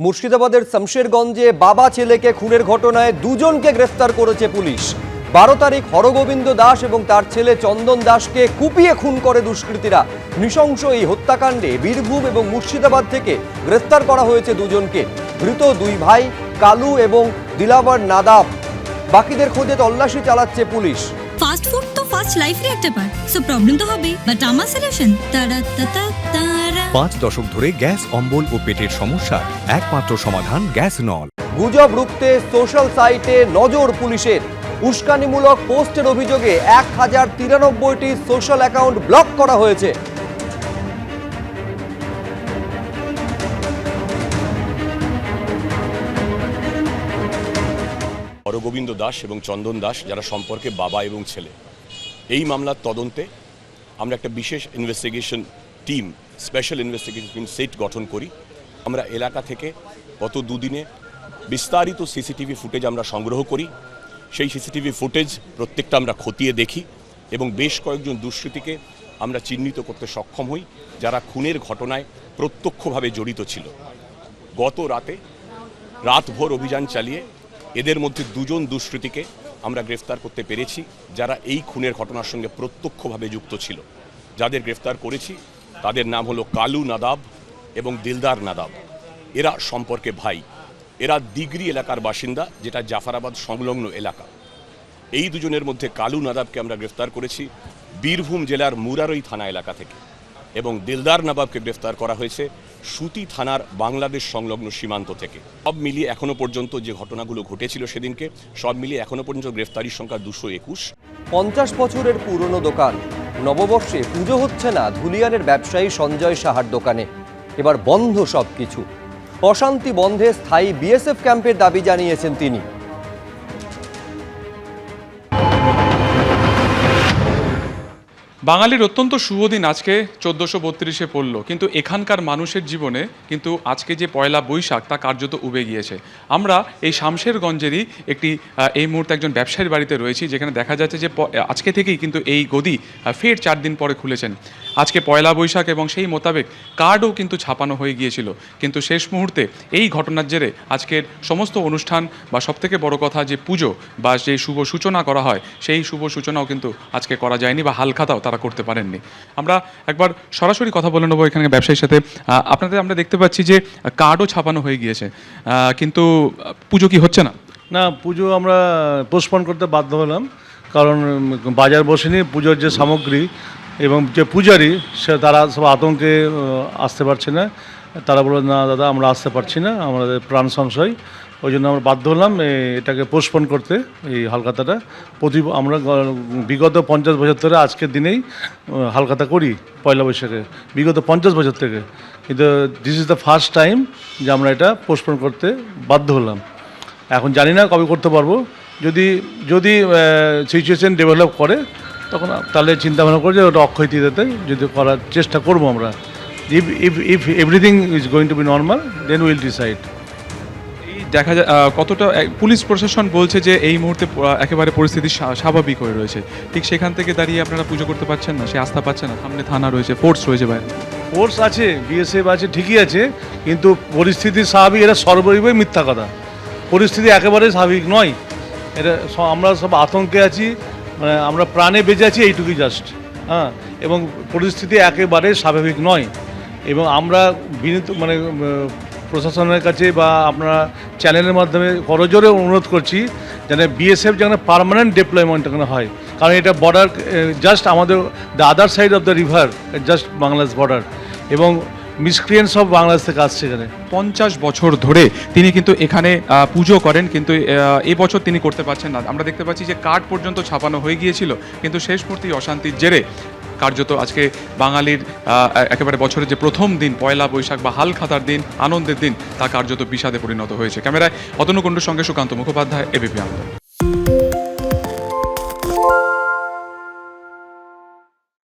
মুর্শিদাবাদের শমশেরগঞ্জে বাবা ছেলেকে খুনের ঘটনায় দুজনকে গ্রেফতার করেছে পুলিশ। 12 তারিখ হরগোবিন্দ দাস এবং তার ছেলে চন্দন দাসকে কুপিয়ে খুন করে দুষ্কৃতীরা। নৃশংস এই হত্যাকাণ্ডে বীরভূম এবং মুর্শিদাবাদ থেকে গ্রেফতার করা হয়েছে দুজনকে। ধৃত দুই ভাই কালু এবং দিলাবর নাদাব। বাকিদের খোঁজে তল্লাশি চালাচ্ছে পুলিশ। ফাস্ট ফুড তো ফাস্ট লাইফ এর একটা পার্ট, সো প্রবলেম তো হবেই, বাট আমার সলিউশন তারা। 5 দশক ধরে গ্যাস অম্বল ও পেটের সমস্যার একমাত্র সমাধান গ্যাস নল। গুজব রুখতে সোশ্যাল সাইটে নজর পুলিশের। উস্কানিমূলক পোস্টের অভিযোগে 1093টি সোশ্যাল অ্যাকাউন্ট ব্লক করা হয়েছে। হরগোবিন্দ দাস এবং চন্দন দাস, যারা সম্পর্কে বাবা এবং ছেলে, এই মামলার তদন্তে আমরা একটা বিশেষ investigation team, special investigation team set গঠন করি। আমরা এলাকা থেকে গত দুদিনে বিস্তারিত সিসিটিভি ফুটেজ আমরা সংগ্রহ করি। সেই সিসিটিভি ফুটেজ প্রত্যেকটা আমরা খতিয়ে দেখি এবং বেশ কয়েকজন দুষ্কৃতীকে আমরা চিহ্নিত করতে সক্ষম হই, যারা খুনের ঘটনায় প্রত্যক্ষভাবে জড়িত ছিল। গত রাতভর অভিযান চালিয়ে এদের মধ্যে দুজন দুষ্কৃতীকে আমরা গ্রেফতার করতে পেরেছি, যারা এই খুনের ঘটনার সঙ্গে প্রত্যক্ষভাবে যুক্ত ছিল। যাদের গ্রেফতার করেছি তাদের নাম হলো কালু নাদাব এবং দিলদার নাদাব। এরা সম্পর্কে ভাই। এরা দিগরি এলাকার বাসিন্দা, যেটা জাফরাবাদ সংলগ্ন এলাকা। এই দুজনের মধ্যে কালু নাদাবকে আমরা গ্রেফতার করেছি বীরভূম জেলার মুরারই থানা এলাকা থেকে, এবং দিলদার নাদাবকে গ্রেফতার করা হয়েছে সুতি থানার বাংলাদেশ সংলগ্ন সীমান্ত থেকে। সব মিলিয়ে এখনো পর্যন্ত যে ঘটনাগুলো ঘটেছিল সেদিনকে, সব মিলিয়ে এখনো পর্যন্ত গ্রেফতারির সংখ্যা 221। 50 বছরের পুরনো দোকান। নববর্ষে পুজো হচ্ছে না ধুলিয়ানের ব্যবসায়ী সঞ্জয় সাহার দোকানে। এবার বন্ধ সবকিছু। অশান্তি বন্ধে স্থায়ী বিএসএফ ক্যাম্পের দাবি জানিয়েছেন তিনি। বাঙালির অত্যন্ত শুভ দিন আজকে 1432-এ পড়ল, কিন্তু এখানকার মানুষের জীবনে কিন্তু আজকে যে পয়লা বৈশাখ তা কার্যত উবে গিয়েছে। আমরা এই শামশেরগঞ্জেরই একটি এই মুহূর্তে একজন ব্যবসায়ীর বাড়িতে রয়েছি, যেখানে দেখা যাচ্ছে যে আজকে থেকেই কিন্তু এই গদি ফের 4 দিন পরে খুলেছেন। আজকে পয়লা বৈশাখ এবং সেই মোতাবেক কার্ডও কিন্তু ছাপানো হয়ে গিয়েছিল, কিন্তু শেষ মুহূর্তে এই ঘটনার জেরে আজকের সমস্ত অনুষ্ঠান বা সবথেকে বড় কথা যে পুজো বা যে শুভ সূচনা করা হয়, সেই শুভ সূচনাও কিন্তু আজকে করা যায়নি বা হালখাতাও তারা করতে পারেননি। আমরা একবার সরাসরি কথা বলে নেবো এখানে ব্যবসায়ীর সাথে। আমরা দেখতে পাচ্ছি যে কার্ডও ছাপানো হয়ে গিয়েছে, কিন্তু পুজো কি হচ্ছে না? না, পুজো আমরা পোস্টপন করতে বাধ্য হলাম, কারণ বাজার বসেনি। পুজোর যে সামগ্রী এবং যে পূজারি তারা সব আতঙ্কে আসতে পারছে না। তারা বলল, না দাদা আমরা আসতে পারছি না, আমাদের প্রাণ সংশয়। ওই জন্য আমরা বাধ্য হলাম এটাকে পোস্টপন করতে, এই হালখাতাটা। আমরা বিগত 50 বছর ধরে আজকের দিনেই হালখাতা করি পয়লা বৈশাখে, বিগত 50 বছর থেকে। কিন্তু this is the first time যে আমরা এটা পোস্টপন করতে বাধ্য হলাম। এখন জানি না কবে করতে পারবো। যদি সিচুয়েশন ডেভেলপ করে তখন তাহলে চিন্তাভাবনা করে যে ওটা অক্ষয় তৃতীয়াতে যদি করার চেষ্টা করবো আমরা। If everything is going to be normal, then will decide. দেখা যায় কতটা পুলিশ প্রশাসন বলছে যে এই মুহূর্তে একেবারে পরিস্থিতি স্বাভাবিক হয়ে রয়েছে, ঠিক সেখান থেকে দাঁড়িয়ে আপনারা পুজো করতে পারছেন না, সে আস্থা পাচ্ছেন না? সামনে থানা রয়েছে, ফোর্স রয়েছে, বাইরে ফোর্স আছে, বিএসএফ আছে, ঠিকই আছে, কিন্তু পরিস্থিতি স্বাভাবিক, এটা সর্বৈবই মিথ্যা কথা। পরিস্থিতি একেবারে স্বাভাবিক নয়। এটা আমরা সব আতঙ্কে আছি, মানে আমরা প্রাণে বেঁচে আছি, এইটুকুই জাস্ট। হ্যাঁ, এবং পরিস্থিতি একেবারে স্বাভাবিক নয়। এবং আমরা প্রশাসনের কাছে বা আপনারা চ্যানেলের মাধ্যমে করজোরে অনুরোধ করছি যেন বিএসএফ যেন পার্মানেন্ট ডিপ্লয়মেন্ট এখানে হয়, কারণ এটা বর্ডার জাস্ট আমাদের the other side of the river, just Bangladesh border, এবং মিসক্রিয়েন্টস অফ বাংলাদেশ থেকে আসছে এখানে। 50 বছর ধরে তিনি কিন্তু এখানে পুজো করেন, কিন্তু এবছর তিনি করতে পারছেন না। আমরা দেখতে পাচ্ছি যে কার্ড পর্যন্ত ছাপানো হয়ে গিয়েছিল, কিন্তু শেষ মুহূর্তে অশান্তির জেরে কার্যত আজকে বাঙালির একেবারে বছরের যে প্রথম দিন পয়লা বৈশাখ বা হালখাতার দিন, আনন্দের দিন, তা কার্যত বিষাদে পরিণত হয়েছে। ক্যামেরায় অতনু কুণ্ডুর সঙ্গে সুকান্ত মুখোপাধ্যায়, এবিপি আনন্দ।